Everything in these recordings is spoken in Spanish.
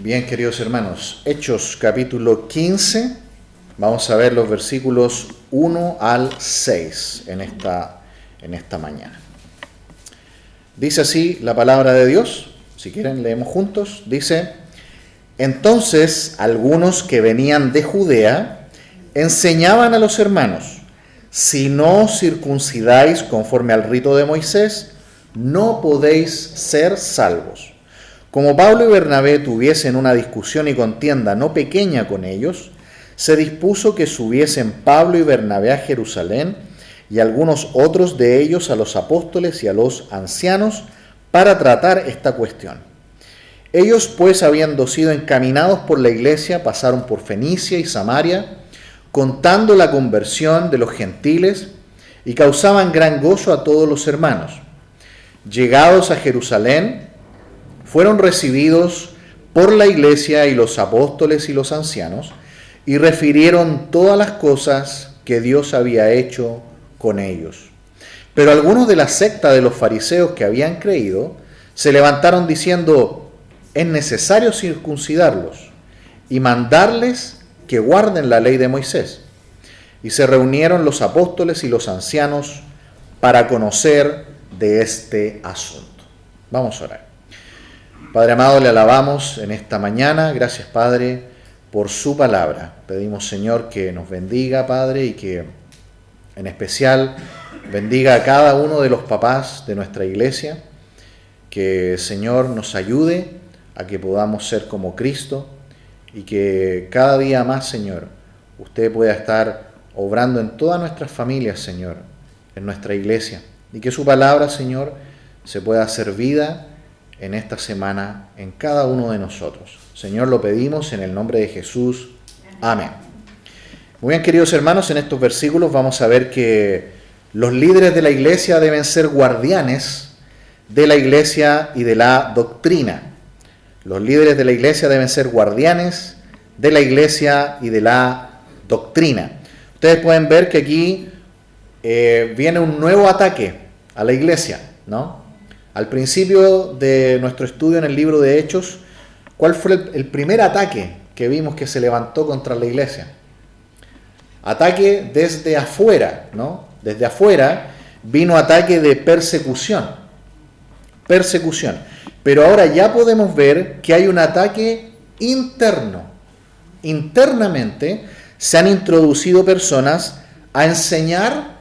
Bien, queridos hermanos, Hechos capítulo 15, vamos a ver los versículos 1 al 6 en esta mañana. Dice así la palabra de Dios, si quieren leemos juntos, dice: Entonces algunos que venían de Judea enseñaban a los hermanos: si no os circuncidáis conforme al rito de Moisés, no podéis ser salvos. Como Pablo y Bernabé tuviesen una discusión y contienda no pequeña con ellos, se dispuso que subiesen Pablo y Bernabé a Jerusalén y algunos otros de ellos a los apóstoles y a los ancianos para tratar esta cuestión. Ellos pues, habiendo sido encaminados por la iglesia, pasaron por Fenicia y Samaria, contando la conversión de los gentiles, y causaban gran gozo a todos los hermanos. Llegados a Jerusalén, fueron recibidos por la iglesia y los apóstoles y los ancianos, y refirieron todas las cosas que Dios había hecho con ellos. Pero algunos de la secta de los fariseos que habían creído se levantaron diciendo: es necesario circuncidarlos y mandarles que guarden la ley de Moisés. Y se reunieron los apóstoles y los ancianos para conocer de este asunto. Vamos a orar. Padre amado, le alabamos en esta mañana. Gracias, Padre, por su palabra. Pedimos, Señor, que nos bendiga, Padre, y que en especial bendiga a cada uno de los papás de nuestra iglesia. Que, Señor, nos ayude a que podamos ser como Cristo y que cada día más, Señor, usted pueda estar obrando en todas nuestras familias, Señor, en nuestra iglesia. Y que su palabra, Señor, se pueda hacer vida en esta semana en cada uno de nosotros. Señor, lo pedimos en el nombre de Jesús. Amén. Muy bien, queridos hermanos, en estos versículos vamos a ver que los líderes de la iglesia deben ser guardianes de la iglesia y de la doctrina. Los líderes de la iglesia deben ser guardianes de la iglesia y de la doctrina. Ustedes pueden ver que aquí viene un nuevo ataque a la iglesia, ¿no? Al principio de nuestro estudio en el libro de Hechos, ¿cuál fue el primer ataque que vimos que se levantó contra la iglesia? Ataque desde afuera, ¿no? Desde afuera vino ataque de persecución. Persecución. Pero ahora ya podemos ver que hay un ataque interno. Internamente se han introducido personas a enseñar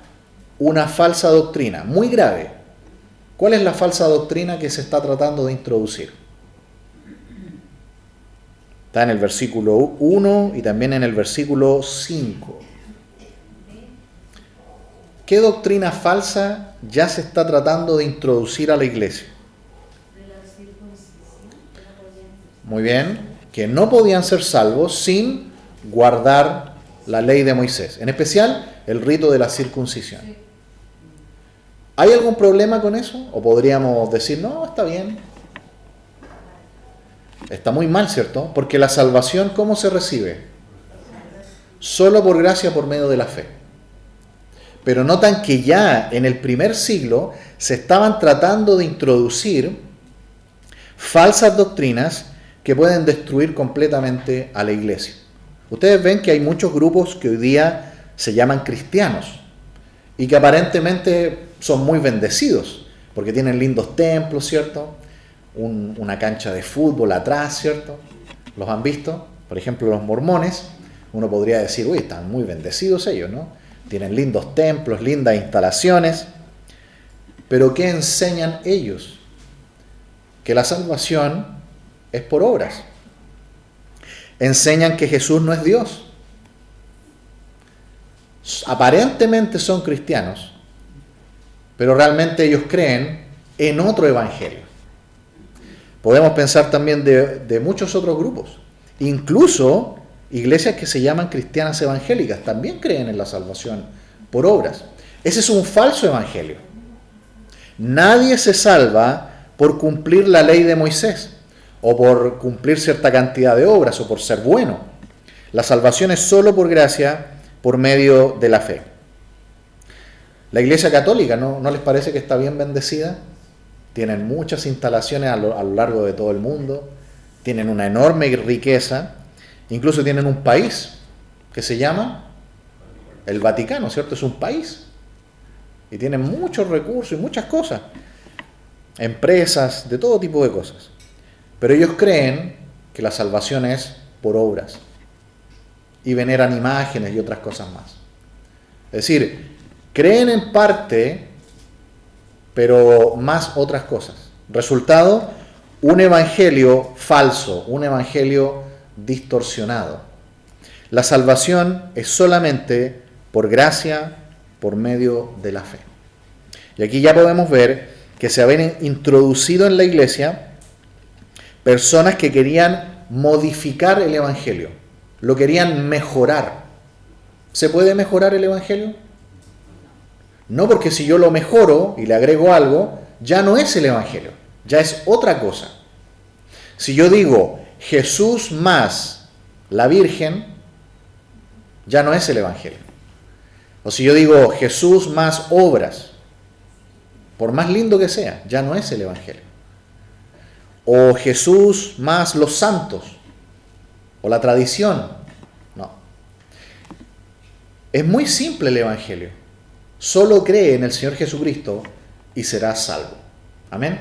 una falsa doctrina, muy grave. ¿Cuál es la falsa doctrina que se está tratando de introducir? Está en el versículo 1 y también en el versículo 5. ¿Qué doctrina falsa ya se está tratando de introducir a la iglesia? Muy bien, que no podían ser salvos sin guardar la ley de Moisés, en especial el rito de la circuncisión. ¿Hay algún problema con eso? ¿O podríamos decir, no, está bien? Está muy mal, ¿cierto? Porque la salvación, ¿cómo se recibe? Solo por gracia, por medio de la fe. Pero notan que ya en el primer siglo se estaban tratando de introducir falsas doctrinas que pueden destruir completamente a la iglesia. Ustedes ven que hay muchos grupos que hoy día se llaman cristianos y que aparentemente son muy bendecidos, porque tienen lindos templos, ¿cierto? Una cancha de fútbol atrás, ¿cierto? ¿Los han visto? Por ejemplo, los mormones, uno podría decir, uy, están muy bendecidos ellos, ¿no? Tienen lindos templos, lindas instalaciones, pero ¿qué enseñan ellos? Que la salvación es por obras. Enseñan que Jesús no es Dios. Aparentemente son cristianos, pero realmente ellos creen en otro evangelio. Podemos pensar también de muchos otros grupos. Incluso iglesias que se llaman cristianas evangélicas también creen en la salvación por obras. Ese es un falso evangelio. Nadie se salva por cumplir la ley de Moisés, o por cumplir cierta cantidad de obras, o por ser bueno. La salvación es solo por gracia, por medio de la fe. La Iglesia Católica, ¿no les parece que está bien bendecida? Tienen muchas instalaciones a lo largo de todo el mundo. tienen una enorme riqueza, incluso tienen un país que se llama el Vaticano, ¿cierto? Es un país y tienen muchos recursos y muchas cosas, empresas, de todo tipo de cosas. Pero ellos creen que la salvación es por obras y veneran imágenes y otras cosas más. Es decir, creen en parte, pero más otras cosas. Resultado, un evangelio falso, un evangelio distorsionado. La salvación es solamente por gracia, por medio de la fe. Y aquí ya podemos ver que se habían introducido en la iglesia personas que querían modificar el evangelio, lo querían mejorar. ¿Se puede mejorar el evangelio? No, porque si yo lo mejoro y le agrego algo, ya no es el evangelio, ya es otra cosa. Si yo digo Jesús más la Virgen, ya no es el evangelio. O si yo digo Jesús más obras, por más lindo que sea, ya no es el evangelio. O Jesús más los santos, o la tradición. No. Es muy simple el evangelio. Solo cree en el Señor Jesucristo y serás salvo. Amén.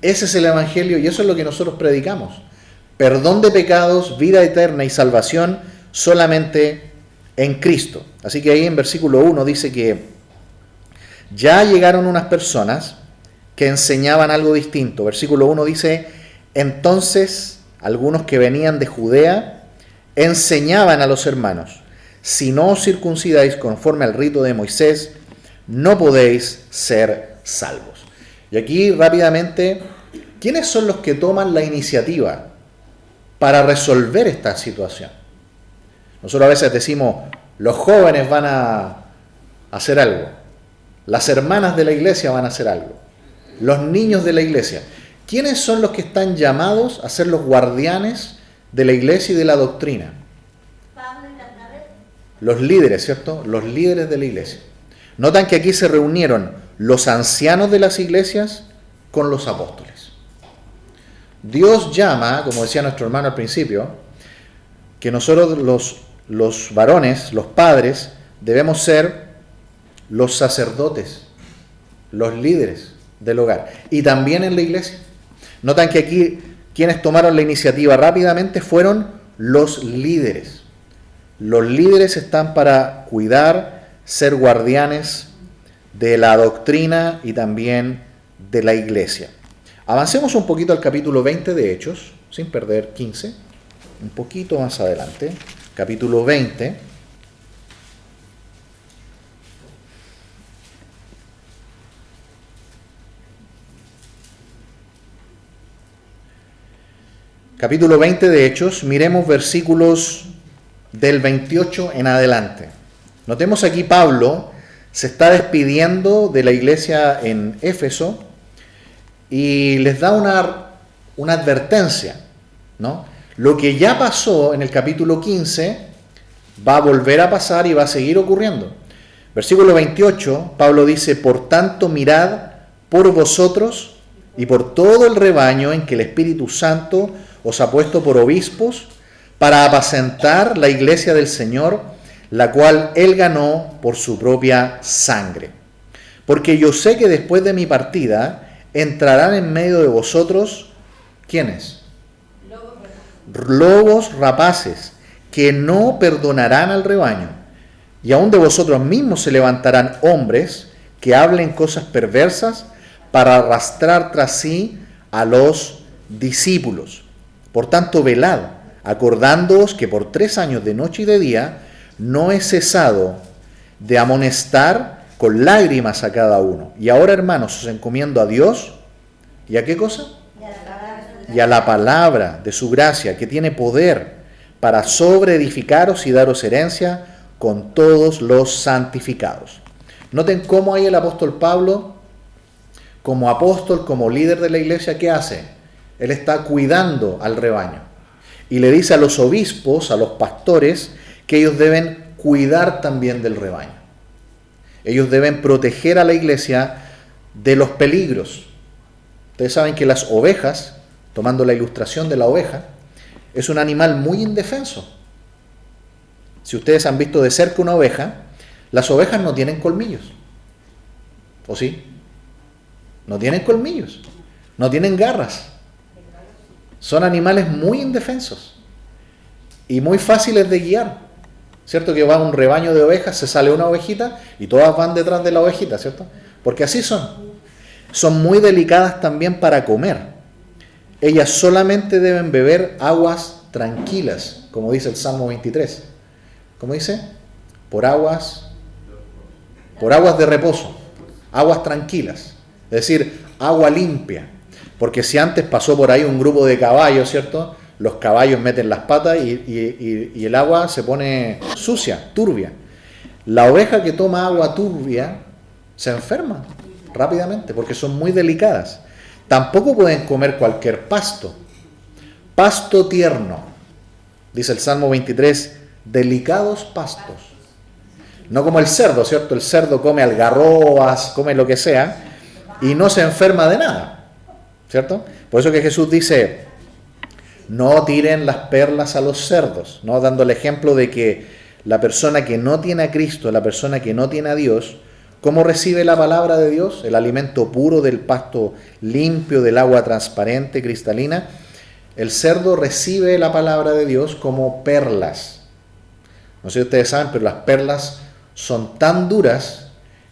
Ese es el evangelio y eso es lo que nosotros predicamos. Perdón de pecados, vida eterna y salvación solamente en Cristo. Así que ahí en versículo 1 dice que ya llegaron unas personas que enseñaban algo distinto. Versículo 1 dice, entonces algunos que venían de Judea enseñaban a los hermanos, si no os circuncidáis conforme al rito de Moisés, no podéis ser salvos. Y aquí rápidamente, ¿quiénes son los que toman la iniciativa para resolver esta situación? Nosotros a veces decimos, los jóvenes van a hacer algo, las hermanas de la iglesia van a hacer algo, los niños de la iglesia. ¿Quiénes son los que están llamados a ser los guardianes de la iglesia y de la doctrina? Los líderes, ¿cierto? Los líderes de la iglesia. Notan que aquí se reunieron los ancianos de las iglesias con los apóstoles. Dios llama, como decía nuestro hermano al principio, que nosotros los varones, los padres, debemos ser los sacerdotes, los líderes del hogar. Y también en la iglesia. Notan que aquí quienes tomaron la iniciativa rápidamente fueron los líderes. Los líderes están para cuidar, ser guardianes de la doctrina y también de la iglesia. Avancemos un poquito al capítulo 20 de Hechos, sin perder 15, un poquito más adelante. Capítulo 20. Capítulo 20 de Hechos, miremos versículos del 28 en adelante. Notemos aquí Pablo se está despidiendo de la iglesia en Éfeso y les da una advertencia, ¿no? Lo que ya pasó en el capítulo 15 va a volver a pasar y va a seguir ocurriendo. Versículo 28, Pablo dice, por tanto mirad por vosotros y por todo el rebaño en que el Espíritu Santo os ha puesto por obispos para apacentar la iglesia del Señor, la cual Él ganó por su propia sangre. Porque yo sé que después de mi partida entrarán en medio de vosotros, ¿quiénes? Lobos rapaces, que no perdonarán al rebaño. Y aun de vosotros mismos se levantarán hombres que hablen cosas perversas para arrastrar tras sí a los discípulos. Por tanto, velad, acordándoos que por 3 años de noche y de día no he cesado de amonestar con lágrimas a cada uno. Y ahora, hermanos, os encomiendo a Dios, ¿y a qué cosa? Y a la palabra de su gracia, que tiene poder para sobreedificaros y daros herencia con todos los santificados. Noten cómo ahí el apóstol Pablo, como apóstol, como líder de la iglesia, ¿qué hace? Él está cuidando al rebaño. Y le dice a los obispos, a los pastores, que ellos deben cuidar también del rebaño. Ellos deben proteger a la iglesia de los peligros. Ustedes saben que las ovejas tomando la ilustración de la oveja, es un animal muy indefenso. Si ustedes han visto de cerca una oveja, las ovejas no tienen colmillos. ¿O sí? No tienen colmillos, no tienen garras. Son animales muy indefensos y muy fáciles de guiar. ¿Cierto? Que va un rebaño de ovejas, se sale una ovejita y todas van detrás de la ovejita, ¿cierto? Porque así son. Son muy delicadas también para comer. Ellas solamente deben beber aguas tranquilas, como dice el Salmo 23. ¿Cómo dice? Por aguas de reposo, aguas tranquilas. Es decir, agua limpia. Porque si antes pasó por ahí un grupo de caballos, ¿cierto? Los caballos meten las patas y el agua se pone sucia, turbia. La oveja que toma agua turbia se enferma rápidamente porque son muy delicadas. Tampoco pueden comer cualquier pasto. Pasto tierno, dice el Salmo 23, delicados pastos. No como el cerdo, ¿cierto? El cerdo come algarrobas, come lo que sea y no se enferma de nada, ¿cierto? Por eso que Jesús dice, no tiren las perlas a los cerdos, ¿no? Dando el ejemplo de que la persona que no tiene a Cristo, la persona que no tiene a Dios, ¿cómo recibe la palabra de Dios? El alimento puro del pasto limpio, del agua transparente, cristalina. El cerdo recibe la palabra de Dios como perlas. No sé si ustedes saben, pero las perlas son tan duras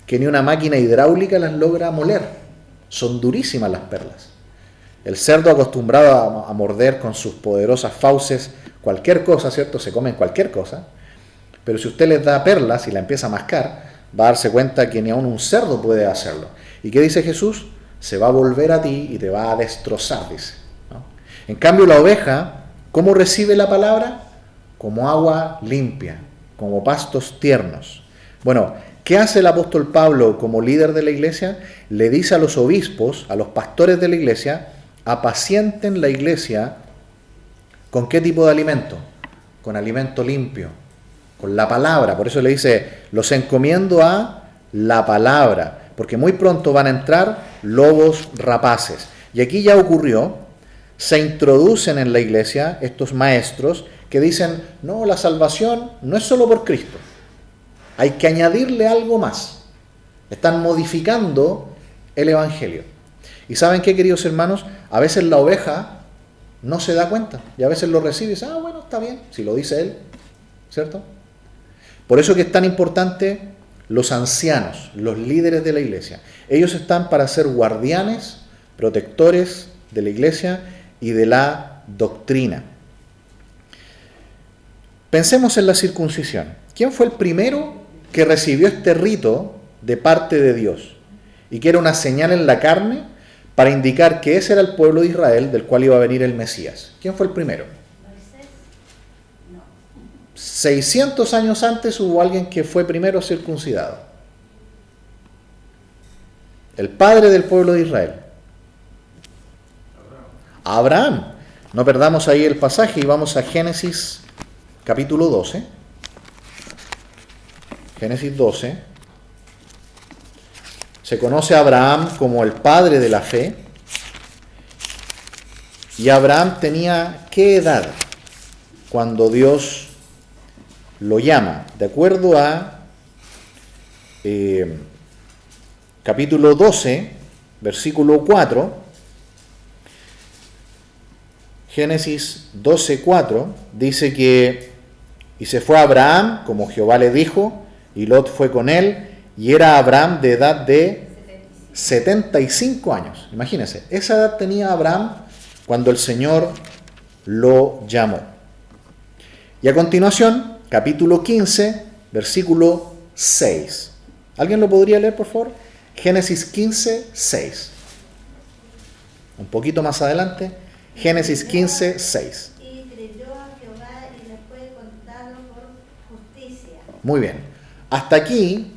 que ni una máquina hidráulica las logra moler. Son durísimas las perlas. El cerdo acostumbrado a morder con sus poderosas fauces cualquier cosa, ¿cierto? Se comen cualquier cosa. Pero si usted les da perlas y la empieza a mascar, va a darse cuenta que ni aun un cerdo puede hacerlo. ¿Y qué dice Jesús? Se va a volver a ti y te va a destrozar, dice, ¿no? En cambio, la oveja, ¿cómo recibe la palabra? Como agua limpia, como pastos tiernos. Bueno, ¿qué hace el apóstol Pablo como líder de la iglesia? Le dice a los obispos, a los pastores de la iglesia, apacienten la iglesia ¿con qué tipo de alimento? Con alimento limpio, con la palabra. Por eso le dice, los encomiendo a la palabra, porque muy pronto van a entrar lobos rapaces. Y aquí ya ocurrió, se introducen en la iglesia estos maestros que dicen, no, la salvación no es solo por Cristo, hay que añadirle algo más. Están modificando el evangelio. ¿Y saben qué, queridos hermanos? A veces la oveja no se da cuenta y a veces lo recibe y dice, bueno, está bien, si lo dice él, ¿cierto? Por eso que es tan importante los ancianos, los líderes de la iglesia. Ellos están para ser guardianes, protectores de la iglesia y de la doctrina. Pensemos en la circuncisión. ¿Quién fue el primero que recibió este rito de parte de Dios? Y que era una señal en la carne para indicar que ese era el pueblo de Israel del cual iba a venir el Mesías. ¿Quién fue el primero? 600 años antes hubo alguien que fue primero circuncidado. El padre del pueblo de Israel. Abraham. No perdamos ahí el pasaje y vamos a Génesis capítulo 12. Génesis 12. Se conoce a Abraham como el padre de la fe. Y Abraham tenía ¿qué edad cuando Dios lo llama? De acuerdo a capítulo 12, versículo 4, Génesis 12, 4, dice que y se fue Abraham como Jehová le dijo, y Lot fue con él, y era Abraham de edad de 75 años. Imagínense, esa edad tenía Abraham cuando el Señor lo llamó. Y a continuación, capítulo 15, versículo 6. ¿Alguien lo podría leer, por favor? Génesis 15, 6. Un poquito más adelante, Génesis 15, 6. Y creyó a Jehová y le fue contado por justicia. Muy bien. Hasta aquí,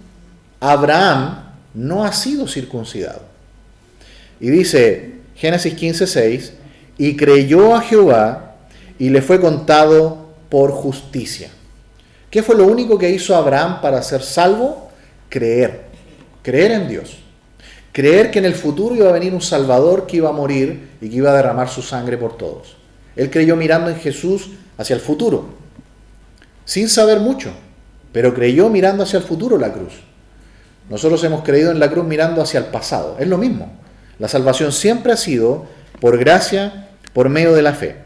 Abraham no ha sido circuncidado. Y dice Génesis 15, 6, y creyó a Jehová y le fue contado por justicia. ¿Qué fue lo único que hizo Abraham para ser salvo? Creer en Dios. Creer que en el futuro iba a venir un Salvador que iba a morir y que iba a derramar su sangre por todos. Él creyó mirando en Jesús hacia el futuro, sin saber mucho, pero creyó mirando hacia el futuro la cruz. Nosotros hemos creído en la cruz mirando hacia el pasado. Es lo mismo. La salvación siempre ha sido por gracia, por medio de la fe.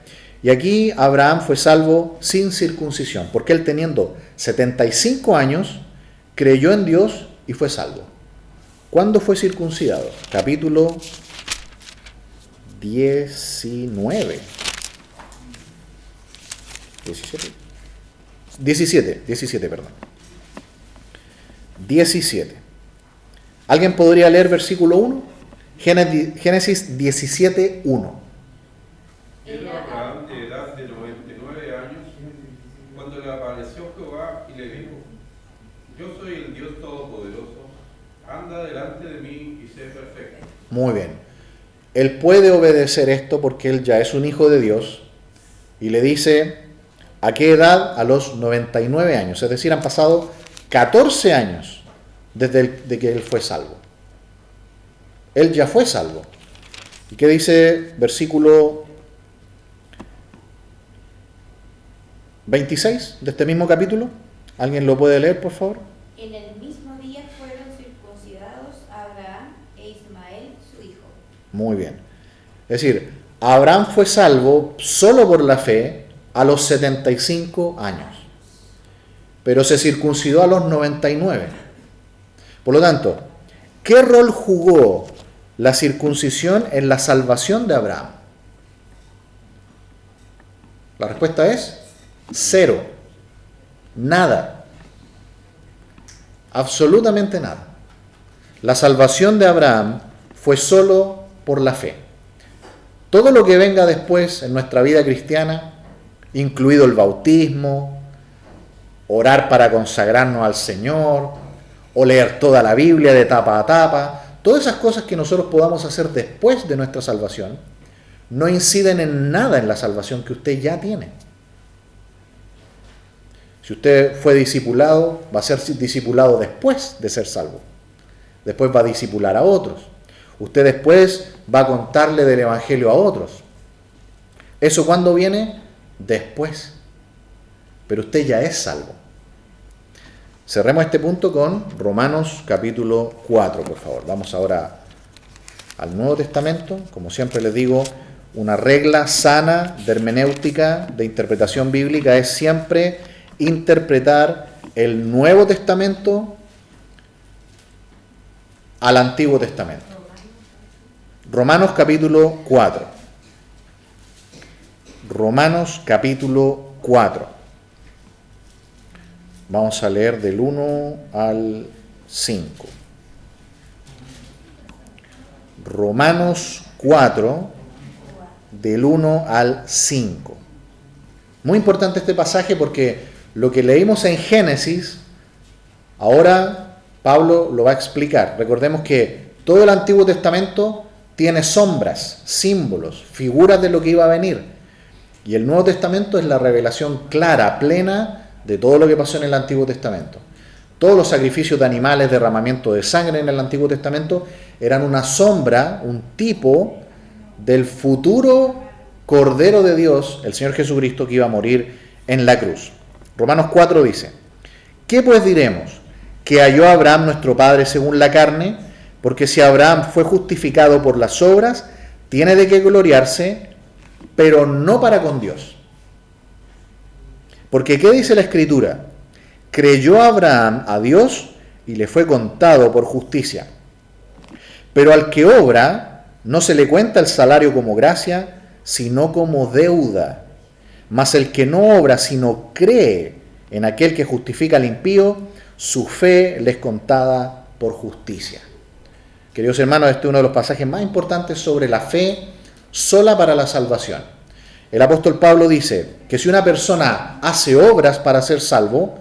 Y aquí Abraham fue salvo sin circuncisión, porque él teniendo 75 años, creyó en Dios y fue salvo. ¿Cuándo fue circuncidado? Capítulo 19. 17, perdón. 17. ¿Alguien podría leer versículo 1? Génesis 17, 1. Era Abraham de edad de 99 años, cuando le apareció Jehová y le dijo: Yo soy el Dios Todopoderoso, anda delante de mí y sé perfecto. Muy bien. Él puede obedecer esto porque él ya es un hijo de Dios y le dice, ¿a qué edad? A los 99 años. Es decir, han pasado 14 años desde que él fue salvo. Él ya fue salvo. ¿Y qué dice versículo 26 de este mismo capítulo? ¿Alguien lo puede leer, por favor? En el mismo día fueron circuncidados Abraham e Ismael, su hijo. Muy bien. Es decir, Abraham fue salvo solo por la fe a los 75 años, pero se circuncidó a los 99. Por lo tanto, ¿qué rol jugó la circuncisión en la salvación de Abraham? La respuesta es 0. Nada. Absolutamente nada. La salvación de Abraham fue solo por la fe. Todo lo que venga después en nuestra vida cristiana, incluido el bautismo, orar para consagrarnos al Señor, o leer toda la Biblia de tapa a tapa, todas esas cosas que nosotros podamos hacer después de nuestra salvación, no inciden en nada en la salvación que usted ya tiene. Si usted fue discipulado, va a ser discipulado después de ser salvo. Después va a discipular a otros. Usted después va a contarle del Evangelio a otros. ¿Eso cuándo viene? Después. Pero usted ya es salvo. Cerremos este punto con Romanos capítulo 4, por favor. Vamos ahora al Nuevo Testamento. Como siempre les digo, una regla sana de hermenéutica, de interpretación bíblica, es siempre interpretar el Nuevo Testamento al Antiguo Testamento. Romanos capítulo 4. Romanos capítulo 4. Vamos a leer del 1 al 5. Romanos 4, del 1 al 5. Muy importante este pasaje porque lo que leímos en Génesis, ahora Pablo lo va a explicar. Recordemos que todo el Antiguo Testamento tiene sombras, símbolos, figuras de lo que iba a venir. Y el Nuevo Testamento es la revelación clara, plena, de todo lo que pasó en el Antiguo Testamento. Todos los sacrificios de animales, derramamiento de sangre en el Antiguo Testamento eran una sombra, un tipo del futuro Cordero de Dios, el Señor Jesucristo, que iba a morir en la cruz. Romanos 4 dice: ¿qué pues diremos? ¿Que halló a Abraham nuestro padre según la carne? Porque si Abraham fue justificado por las obras, tiene de qué gloriarse, pero no para con Dios. Porque ¿qué dice la Escritura? Creyó Abraham a Dios y le fue contado por justicia. Pero al que obra, no se le cuenta el salario como gracia, sino como deuda. Mas el que no obra, sino cree en aquel que justifica al impío, su fe le es contada por justicia. Queridos hermanos, este es uno de los pasajes más importantes sobre la fe sola para la salvación. El apóstol Pablo dice que si una persona hace obras para ser salvo,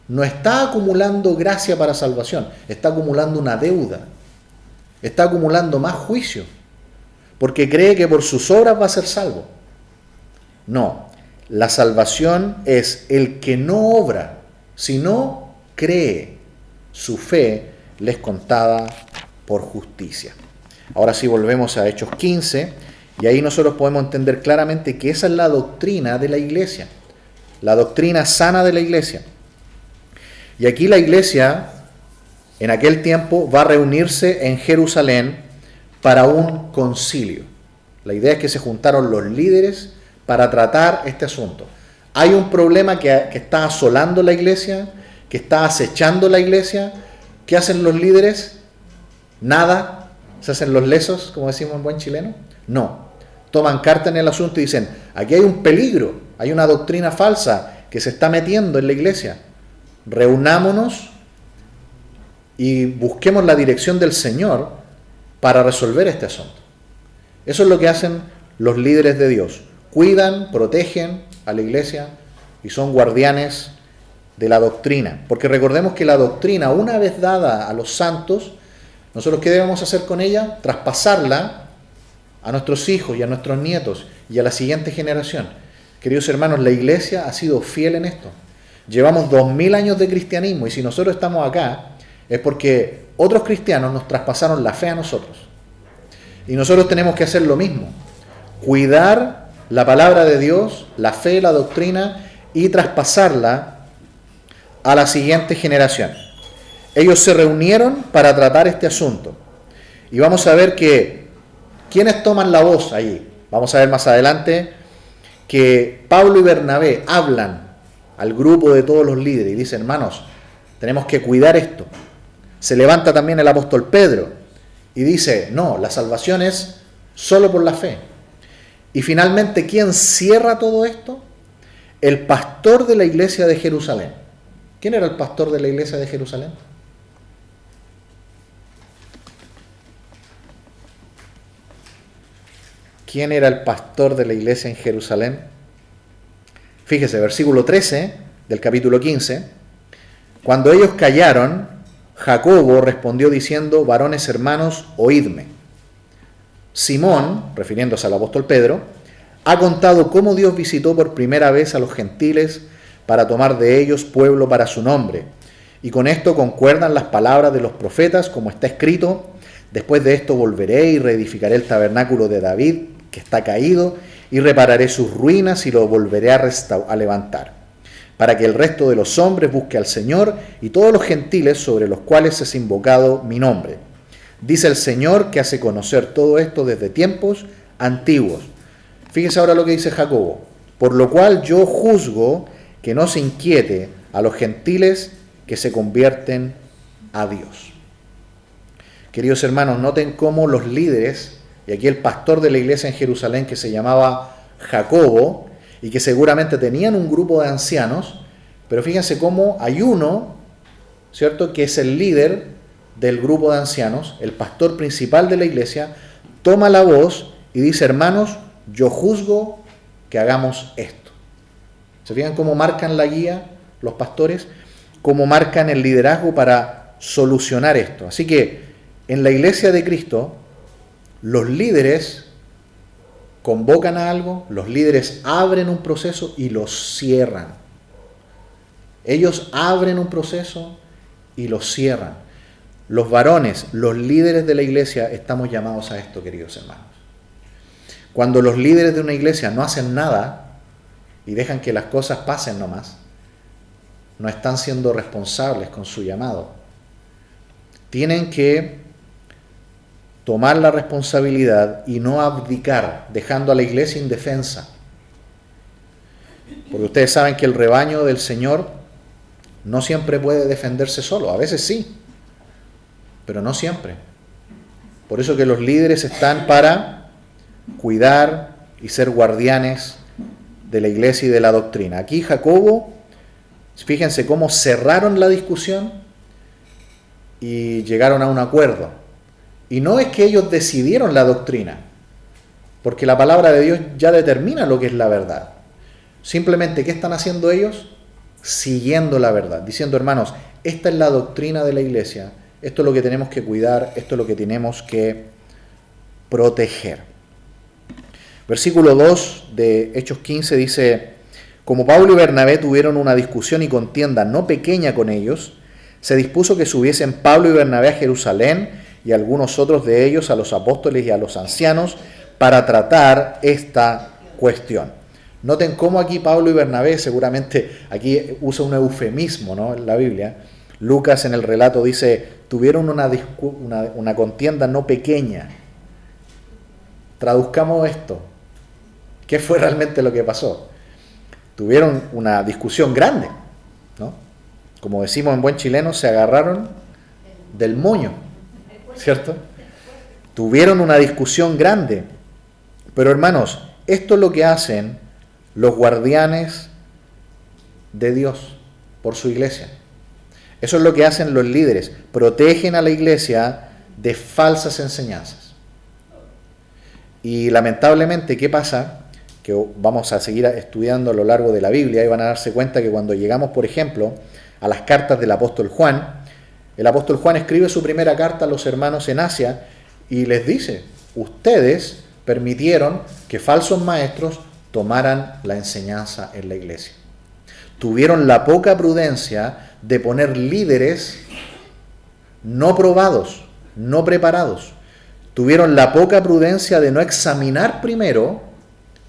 no está acumulando gracia para salvación, está acumulando una deuda, está acumulando más juicio, porque cree que por sus obras va a ser salvo. No, la salvación es el que no obra, sino cree. Su fe le es contada por justicia. Ahora sí volvemos a Hechos 15 y ahí nosotros podemos entender claramente que esa es la doctrina de la iglesia, la doctrina sana de la iglesia. Y aquí la iglesia en aquel tiempo va a reunirse en Jerusalén para un concilio. La idea es que se juntaron los líderes para tratar este asunto. Hay un problema que está asolando la iglesia, que está acechando la iglesia. ¿Qué hacen los líderes? Nada. ¿Se hacen los lesos, como decimos en buen chileno? No. Toman carta en el asunto y dicen, aquí hay un peligro, hay una doctrina falsa que se está metiendo en la iglesia. Reunámonos y busquemos la dirección del Señor para resolver este asunto. Eso es lo que hacen los líderes de Dios. Cuidan, protegen a la iglesia y son guardianes de la doctrina. Porque recordemos que la doctrina, una vez dada a los santos, nosotros ¿qué debemos hacer con ella? Traspasarla a nuestros hijos y a nuestros nietos y a la siguiente generación. Queridos hermanos, la iglesia ha sido fiel en esto. Llevamos 2000 años de cristianismo y si nosotros estamos acá es porque otros cristianos nos traspasaron la fe a nosotros. Y nosotros tenemos que hacer lo mismo. Cuidar la palabra de Dios, la fe, la doctrina y traspasarla a la siguiente generación. Ellos se reunieron para tratar este asunto. Y vamos a ver que ¿quiénes toman la voz allí? Vamos a ver más adelante que Pablo y Bernabé hablan al grupo de todos los líderes y dicen, hermanos, tenemos que cuidar esto. Se levanta también el apóstol Pedro y dice, no, la salvación es solo por la fe. Y finalmente, ¿quién cierra todo esto? El pastor de la iglesia de Jerusalén. ¿Quién era el pastor de la iglesia de Jerusalén? ¿Quién era el pastor de la iglesia en Jerusalén? Fíjese, versículo 13 del capítulo 15. Cuando ellos callaron, Jacobo respondió diciendo, varones hermanos, oídme. Simón, refiriéndose al apóstol Pedro, ha contado cómo Dios visitó por primera vez a los gentiles para tomar de ellos pueblo para su nombre. Y con esto concuerdan las palabras de los profetas, como está escrito, después de esto volveré y reedificaré el tabernáculo de David, que está caído, y repararé sus ruinas y lo volveré a levantar, para que el resto de los hombres busque al Señor y todos los gentiles sobre los cuales es invocado mi nombre. Dice el Señor que hace conocer todo esto desde tiempos antiguos. Fíjese ahora lo que dice Jacobo. Por lo cual yo juzgo que no se inquiete a los gentiles que se convierten a Dios. Queridos hermanos, noten cómo los líderes, y aquí el pastor de la iglesia en Jerusalén que se llamaba Jacobo, y que seguramente tenían un grupo de ancianos, pero fíjense cómo hay uno, ¿cierto?, que es el líder del grupo de ancianos, el pastor principal de la iglesia, toma la voz y dice, hermanos, yo juzgo que hagamos esto. ¿Se fijan cómo marcan la guía los pastores? Cómo marcan el liderazgo para solucionar esto. Así que en la iglesia de Cristo, los líderes convocan a algo, los líderes abren un proceso y lo cierran. Ellos abren un proceso y lo cierran. Los varones, los líderes de la iglesia, estamos llamados a esto, queridos hermanos. Cuando los líderes de una iglesia no hacen nada y dejan que las cosas pasen nomás, no están siendo responsables con su llamado. Tienen que tomar la responsabilidad y no abdicar, dejando a la iglesia indefensa. Porque ustedes saben que el rebaño del Señor no siempre puede defenderse solo, a veces sí, pero no siempre. Por eso que los líderes están para cuidar y ser guardianes de la iglesia y de la doctrina. Aquí Jacobo, fíjense cómo cerraron la discusión y llegaron a un acuerdo. Y no es que ellos decidieron la doctrina, porque la palabra de Dios ya determina lo que es la verdad. Simplemente, ¿qué están haciendo ellos? Siguiendo la verdad, diciendo, hermanos, esta es la doctrina de la iglesia, esto es lo que tenemos que cuidar, esto es lo que tenemos que proteger. Versículo 2 de Hechos 15 dice, como Pablo y Bernabé tuvieron una discusión y contienda no pequeña con ellos, se dispuso que subiesen Pablo y Bernabé a Jerusalén y algunos otros de ellos a los apóstoles y a los ancianos para tratar esta cuestión. Noten cómo aquí Pablo y Bernabé, seguramente aquí usa un eufemismo, ¿no?, en la Biblia. Lucas en el relato dice, tuvieron una contienda no pequeña. Traduzcamos esto. ¿Qué fue realmente lo que pasó? Tuvieron una discusión grande, ¿no? Como decimos en buen chileno, se agarraron del moño, ¿cierto? Tuvieron una discusión grande. Pero hermanos, esto es lo que hacen los guardianes de Dios por su iglesia. Eso es lo que hacen los líderes. Protegen a la iglesia de falsas enseñanzas. Y lamentablemente, ¿qué pasa? Que vamos a seguir estudiando a lo largo de la Biblia y van a darse cuenta que cuando llegamos, por ejemplo, a las cartas del apóstol Juan, el apóstol Juan escribe su primera carta a los hermanos en Asia y les dice, ustedes permitieron que falsos maestros tomaran la enseñanza en la iglesia. Tuvieron la poca prudencia de poner líderes no probados, no preparados. Tuvieron la poca prudencia de no examinar primero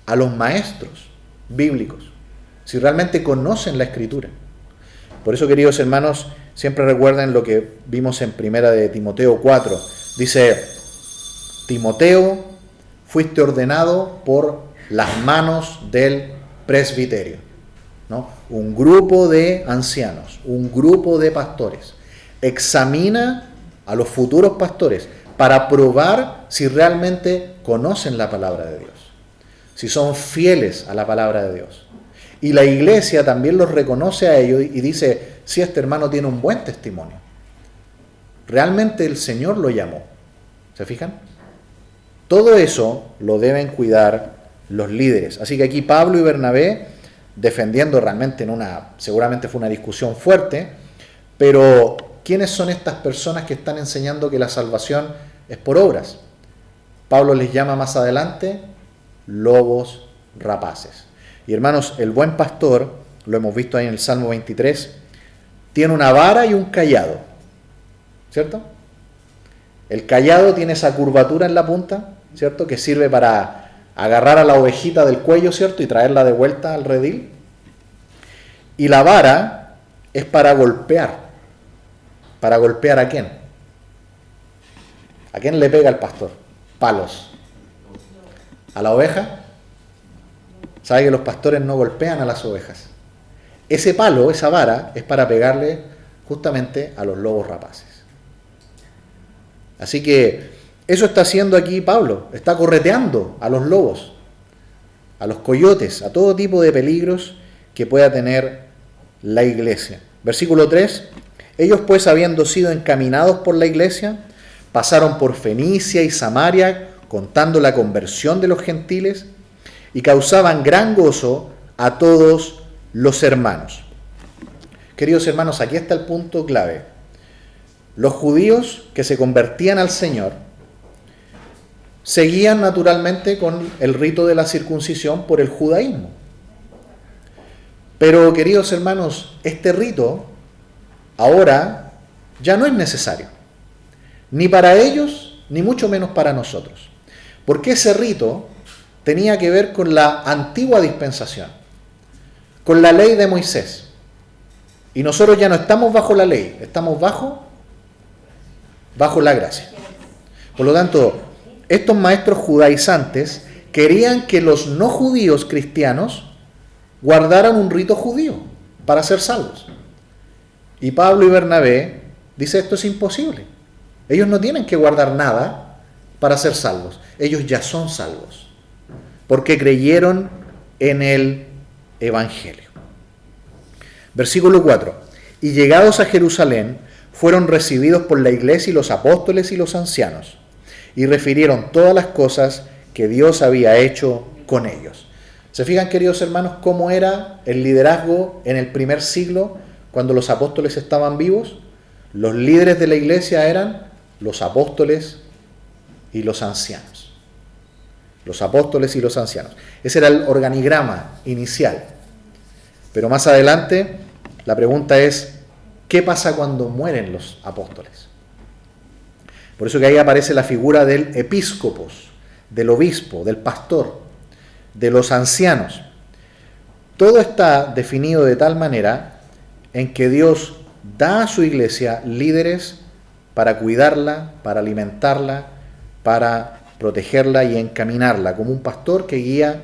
a los maestros bíblicos, si realmente conocen la Escritura. Por eso, queridos hermanos, siempre recuerden lo que vimos en primera de Timoteo 4. Dice, Timoteo, fuiste ordenado por las manos del presbiterio, ¿no? Un grupo de ancianos, un grupo de pastores. Examina a los futuros pastores para probar si realmente conocen la palabra de Dios, si son fieles a la palabra de Dios. Y la iglesia también los reconoce a ellos y dice, si este hermano tiene un buen testimonio, realmente el Señor lo llamó. ¿Se fijan? Todo eso lo deben cuidar los líderes. Así que aquí Pablo y Bernabé, defendiendo realmente seguramente fue una discusión fuerte, pero ¿quiénes son estas personas que están enseñando que la salvación es por obras? Pablo les llama más adelante lobos rapaces. Y hermanos, el buen pastor, lo hemos visto ahí en el Salmo 23, tiene una vara y un cayado, ¿cierto? El cayado tiene esa curvatura en la punta, ¿cierto?, que sirve para agarrar a la ovejita del cuello, ¿cierto?, y traerla de vuelta al redil. Y la vara es para golpear. ¿Para golpear a quién? ¿A quién le pega el pastor? Palos. ¿A la oveja? ¿Sabe que los pastores no golpean a las ovejas? Ese palo, esa vara, es para pegarle justamente a los lobos rapaces. Así que eso está haciendo aquí Pablo, está correteando a los lobos, a los coyotes, a todo tipo de peligros que pueda tener la iglesia. Versículo 3, ellos pues habiendo sido encaminados por la iglesia, pasaron por Fenicia y Samaria, contando la conversión de los gentiles, y causaban gran gozo a todos los hermanos. Queridos hermanos, aquí está el punto clave. Los judíos que se convertían al Señor seguían naturalmente con el rito de la circuncisión por el judaísmo. Pero, queridos hermanos, este rito ahora ya no es necesario, ni para ellos, ni mucho menos para nosotros. Porque ese rito tenía que ver con la antigua dispensación, con la ley de Moisés. Y nosotros ya no estamos bajo la ley, estamos bajo la gracia. Por lo tanto, estos maestros judaizantes querían que los no judíos cristianos guardaran un rito judío para ser salvos. Y Pablo y Bernabé dicen, esto es imposible. Ellos no tienen que guardar nada para ser salvos. Ellos ya son salvos, porque creyeron en el Evangelio. Versículo 4. Y llegados a Jerusalén, fueron recibidos por la iglesia y los apóstoles y los ancianos, y refirieron todas las cosas que Dios había hecho con ellos. ¿Se fijan, queridos hermanos, cómo era el liderazgo en el primer siglo cuando los apóstoles estaban vivos? Los líderes de la iglesia eran los apóstoles y los ancianos. Los apóstoles y los ancianos. Ese era el organigrama inicial. Pero más adelante, la pregunta es, ¿qué pasa cuando mueren los apóstoles? Por eso que ahí aparece la figura del episcopos, del obispo, del pastor, de los ancianos. Todo está definido de tal manera en que Dios da a su iglesia líderes para cuidarla, para alimentarla, para protegerla y encaminarla, como un pastor que guía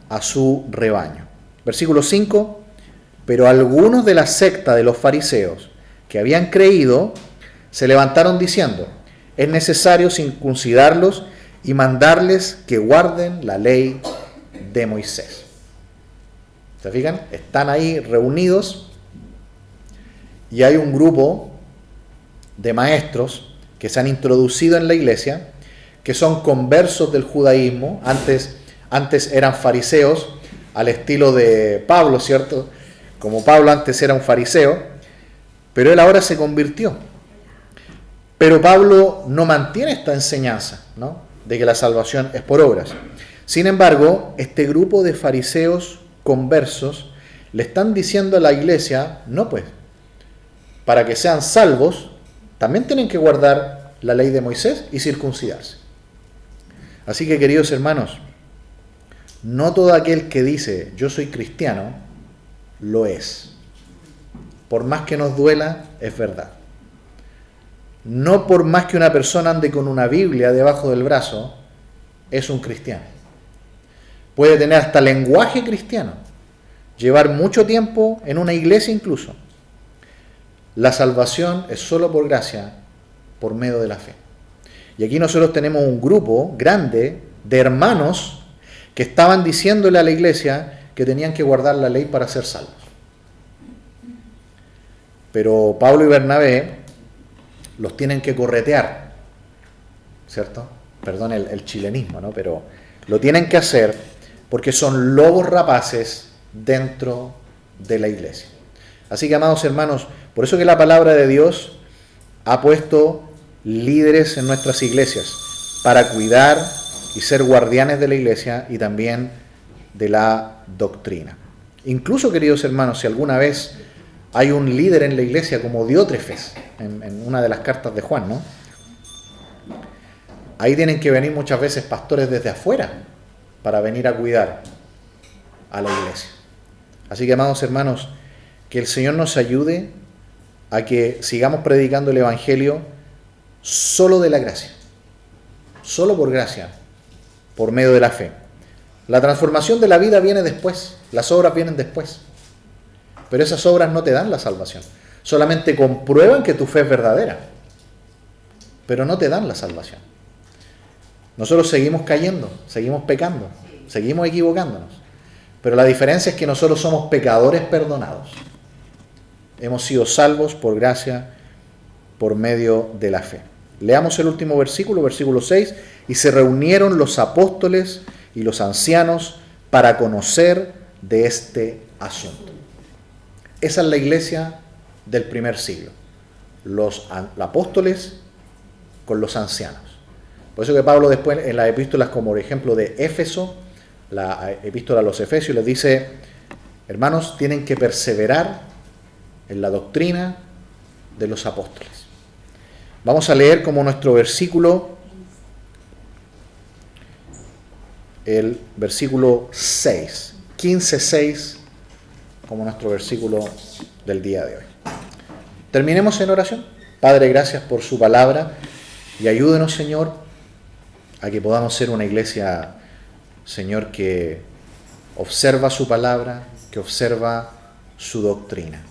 a su rebaño. Versículo 5, pero algunos de la secta de los fariseos que habían creído se levantaron diciendo, es necesario circuncidarlos y mandarles que guarden la ley de Moisés. ¿Se fijan? Están ahí reunidos y hay un grupo de maestros que se han introducido en la iglesia, que son conversos del judaísmo. Antes eran fariseos, al estilo de Pablo, ¿cierto? Como Pablo antes era un fariseo, pero él ahora se convirtió. Pero Pablo no mantiene esta enseñanza, ¿no?, de que la salvación es por obras. Sin embargo, este grupo de fariseos conversos le están diciendo a la iglesia, no pues, para que sean salvos, también tienen que guardar la ley de Moisés y circuncidarse. Así que, queridos hermanos, no todo aquel que dice yo soy cristiano, lo es. Por más que nos duela, es verdad. No por más que una persona ande con una Biblia debajo del brazo, es un cristiano. Puede tener hasta lenguaje cristiano, llevar mucho tiempo en una iglesia incluso. La salvación es solo por gracia, por medio de la fe. Y aquí nosotros tenemos un grupo grande de hermanos que estaban diciéndole a la iglesia que tenían que guardar la ley para ser salvos. Pero Pablo y Bernabé los tienen que corretear, ¿cierto? Perdón el chilenismo, ¿no? Pero lo tienen que hacer porque son lobos rapaces dentro de la iglesia. Así que, amados hermanos, por eso que la palabra de Dios ha puesto líderes en nuestras iglesias para cuidar y ser guardianes de la iglesia y también de la doctrina. Incluso, queridos hermanos, si alguna vez hay un líder en la iglesia como Diótrefes, en una de las cartas de Juan, ¿no? Ahí tienen que venir muchas veces pastores desde afuera para venir a cuidar a la iglesia. Así que, amados hermanos, que el Señor nos ayude a que sigamos predicando el Evangelio solo de la gracia, solo por gracia, por medio de la fe. La transformación de la vida viene después, las obras vienen después. Pero esas obras no te dan la salvación. Solamente comprueban que tu fe es verdadera, pero no te dan la salvación. Nosotros seguimos cayendo, seguimos pecando, seguimos equivocándonos. Pero la diferencia es que nosotros somos pecadores perdonados. Hemos sido salvos por gracia, por medio de la fe. Leamos el último versículo, versículo 6. Y se reunieron los apóstoles y los ancianos para conocer de este asunto. Esa es la iglesia del primer siglo. Los apóstoles con los ancianos. Por eso que Pablo después en las epístolas, como por ejemplo de Éfeso, la epístola a los Efesios, les dice, hermanos, tienen que perseverar en la doctrina de los apóstoles. Vamos a leer como nuestro versículo, el versículo 6, 15:6, como nuestro versículo del día de hoy. Terminemos en oración. Padre, gracias por su palabra y ayúdenos, Señor, a que podamos ser una iglesia, Señor, que observa su palabra, que observa su doctrina.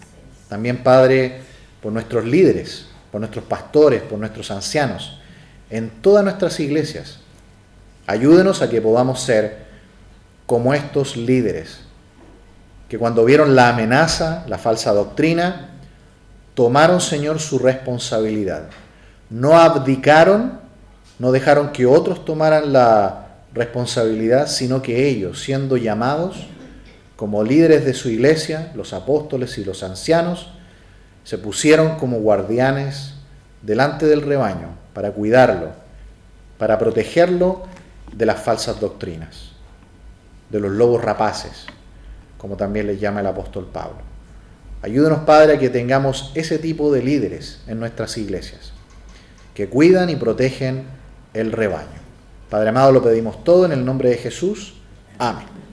También, Padre, por nuestros líderes, por nuestros pastores, por nuestros ancianos, en todas nuestras iglesias. Ayúdenos a que podamos ser como estos líderes, que cuando vieron la amenaza, la falsa doctrina, tomaron, Señor, su responsabilidad. No abdicaron, no dejaron que otros tomaran la responsabilidad, sino que ellos, siendo llamados como líderes de su iglesia, los apóstoles y los ancianos, se pusieron como guardianes delante del rebaño para cuidarlo, para protegerlo de las falsas doctrinas, de los lobos rapaces, como también les llama el apóstol Pablo. Ayúdenos, Padre, a que tengamos ese tipo de líderes en nuestras iglesias que cuidan y protegen el rebaño. Padre amado, lo pedimos todo en el nombre de Jesús. Amén.